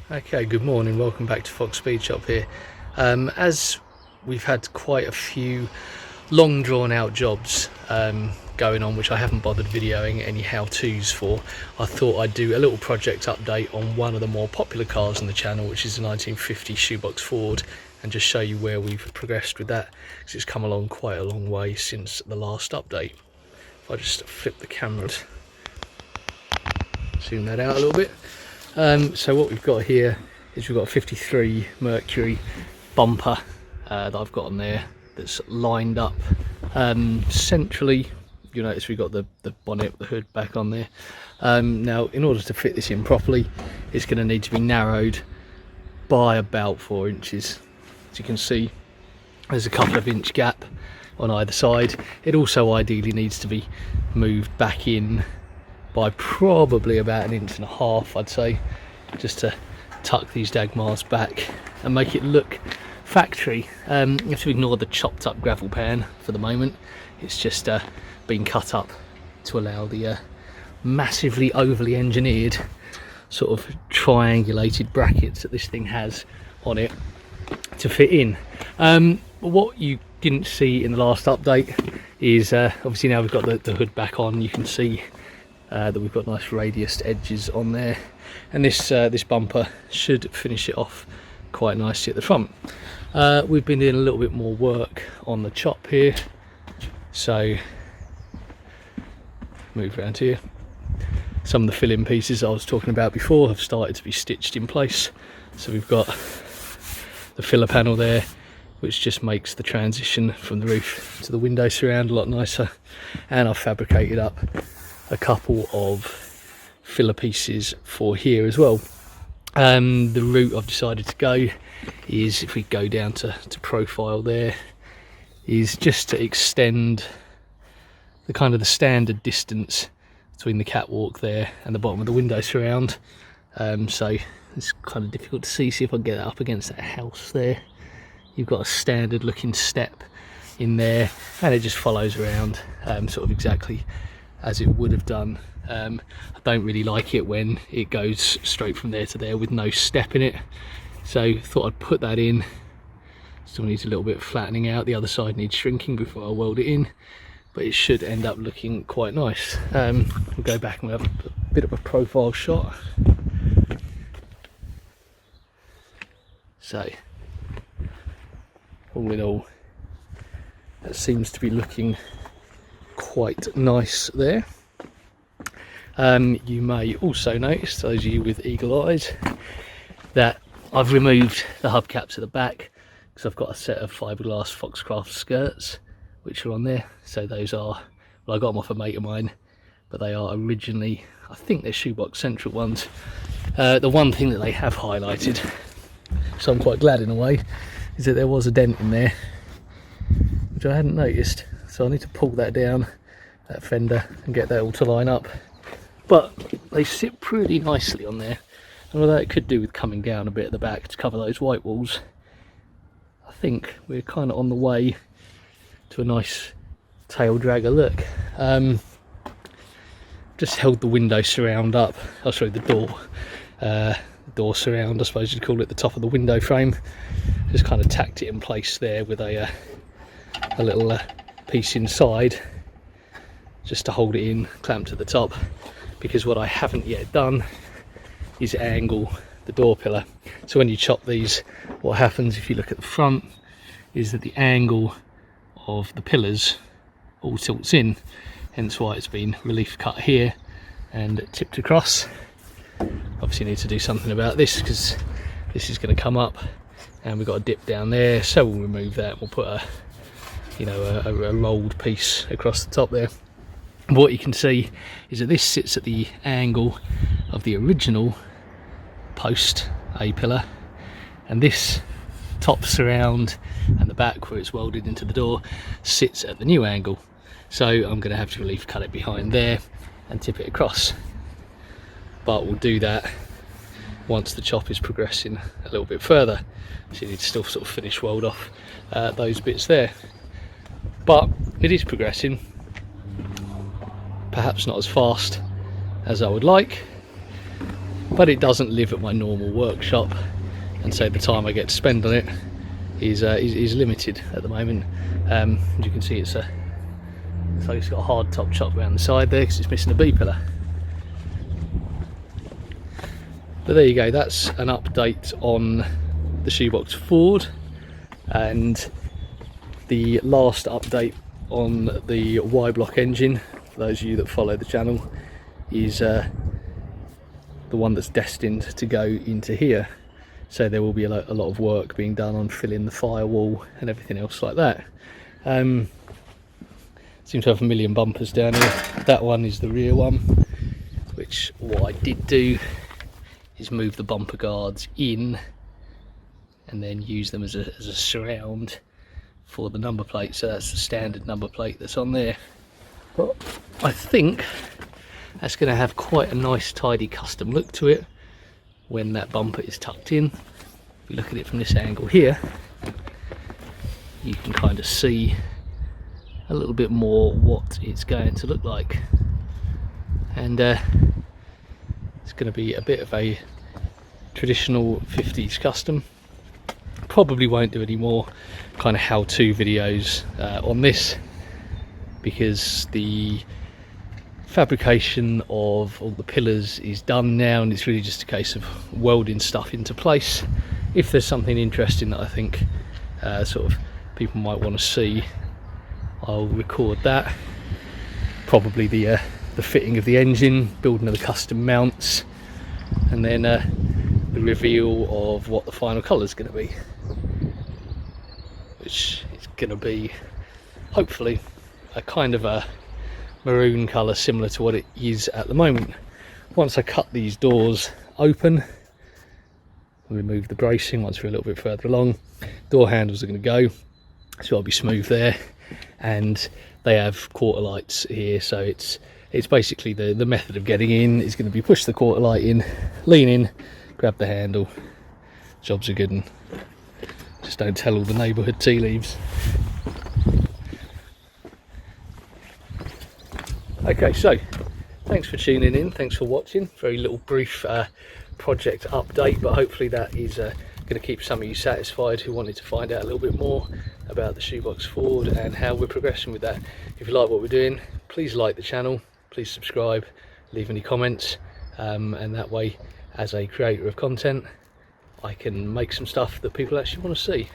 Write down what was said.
Okay, good morning, welcome back to Fox Speed Shop here. As we've had quite a few long drawn out jobs going on, which I haven't bothered videoing any how-tos for, I thought I'd do a little project update on one of the more popular cars on the channel, which is the 1950 Shoebox Ford, and just show you where we've progressed with that, because it's come along quite a long way since the last update. If I just flip the camera, zoom that out a little bit. So what we've got here is we've got a 53 Mercury bumper that I've got on there that's lined up centrally. You notice we've got the bonnet, the hood back on there. Now, in order to fit this in properly, it's going to need to be narrowed by about 4 inches. As you can see, there's a couple of inch gap on either side. It also ideally needs to be moved back in by probably about 1.5 inches, I'd say, just to tuck these dagmars back and make it look factory. You have to ignore the chopped up gravel pan for the moment. It's just been cut up to allow the massively overly engineered sort of triangulated brackets that this thing has on it to fit in. What you didn't see in the last update is obviously now we've got the hood back on, you can see that we've got nice radiused edges on there, and this bumper should finish it off quite nicely at the front. We've been doing a little bit more work on the chop here, so move around here. Some of the fill-in pieces I was talking about before have started to be stitched in place, so we've got the filler panel there, which just makes the transition from the roof to the window surround a lot nicer, and I've fabricated up a couple of filler pieces for here as well. The route I've decided to go is, if we go down to profile there, is just to extend the kind of the standard distance between the catwalk there and the bottom of the window surround. So it's kind of difficult to see if I can get that up against that house there. You've got a standard looking step in there, and it just follows around sort of exactly as it would have done. I don't really like it when it goes straight from there to there with no step in it, so thought I'd put that in. Still needs a little bit of flattening out, the other side needs shrinking before I weld it in, but it should end up looking quite nice. We'll go back and we'll have a bit of a profile shot. So all in all, that seems to be looking quite nice there. You may also notice, those of you with eagle eyes, that I've removed the hubcaps at the back because I've got a set of fiberglass foxcraft skirts which are on there. So those are, well, I got them off a mate of mine, but they are originally, I think they're Shoebox Central ones. The one thing that they have highlighted, so I'm quite glad in a way, is that there was a dent in there which I hadn't noticed. So I need to pull that down, that fender, and get that all to line up. But they sit pretty nicely on there, and although it could do with coming down a bit at the back to cover those white walls, I think we're kind of on the way to a nice tail dragger look. Just held the window surround up, oh sorry, the door surround, I suppose you'd call it, the top of the window frame. Just kind of tacked it in place there with a little piece inside just to hold it in, clamped at the top, because what I haven't yet done is angle the door pillar. So when you chop these, what happens, if you look at the front, is that the angle of the pillars all tilts in, hence why it's been relief cut here and tipped across. Obviously need to do something about this because this is going to come up, and we've got a dip down there, so we'll remove that. We'll put a rolled piece across the top there. What you can see is that this sits at the angle of the original post A-pillar, and this top surround and the back where it's welded into the door sits at the new angle. So I'm going to have to relief cut it behind there and tip it across, but we'll do that once the chop is progressing a little bit further. So you need to still sort of finish weld off those bits there, but it is progressing, perhaps not as fast as I would like, but it doesn't live at my normal workshop, and so the time I get to spend on it is limited at the moment. As you can see, it's like it's got a hard top chop around the side there because it's missing a B pillar. But there you go, that's an update on the Shoebox Ford, and the last update on the Y-block engine, for those of you that follow the channel, is the one that's destined to go into here. So there will be a lot of work being done on filling the firewall and everything else like that. Seems to have a million bumpers down here. That one is the rear one, which what I did do is move the bumper guards in and then use them as a surround for the number plate. So that's the standard number plate that's on there. But I think that's going to have quite a nice tidy custom look to it when that bumper is tucked in. If you look at it from this angle here, you can kind of see a little bit more what it's going to look like, and it's going to be a bit of a traditional 50s custom. Probably won't do any more kind of how-to videos on this, because the fabrication of all the pillars is done now, and it's really just a case of welding stuff into place. If there's something interesting that I think sort of people might want to see, I'll record that. Probably the fitting of the engine, building of the custom mounts, and then the reveal of what the final colour is going to be, which is going to be hopefully a kind of a maroon colour similar to what it is at the moment. Once I cut these doors open, remove the bracing once we're a little bit further along, door handles are going to go, so I'll be smooth there, and they have quarter lights here, so it's basically the method of getting in is going to be push the quarter light in, lean in, grab the handle, jobs are good, and just don't tell all the neighbourhood tea leaves. Okay, so thanks for tuning in, thanks for watching. Very little brief project update, but hopefully that is going to keep some of you satisfied who wanted to find out a little bit more about the Shoebox Ford and how we're progressing with that. If you like what we're doing, please like the channel, please subscribe, leave any comments, and that way, as a creator of content, I can make some stuff that people actually want to see.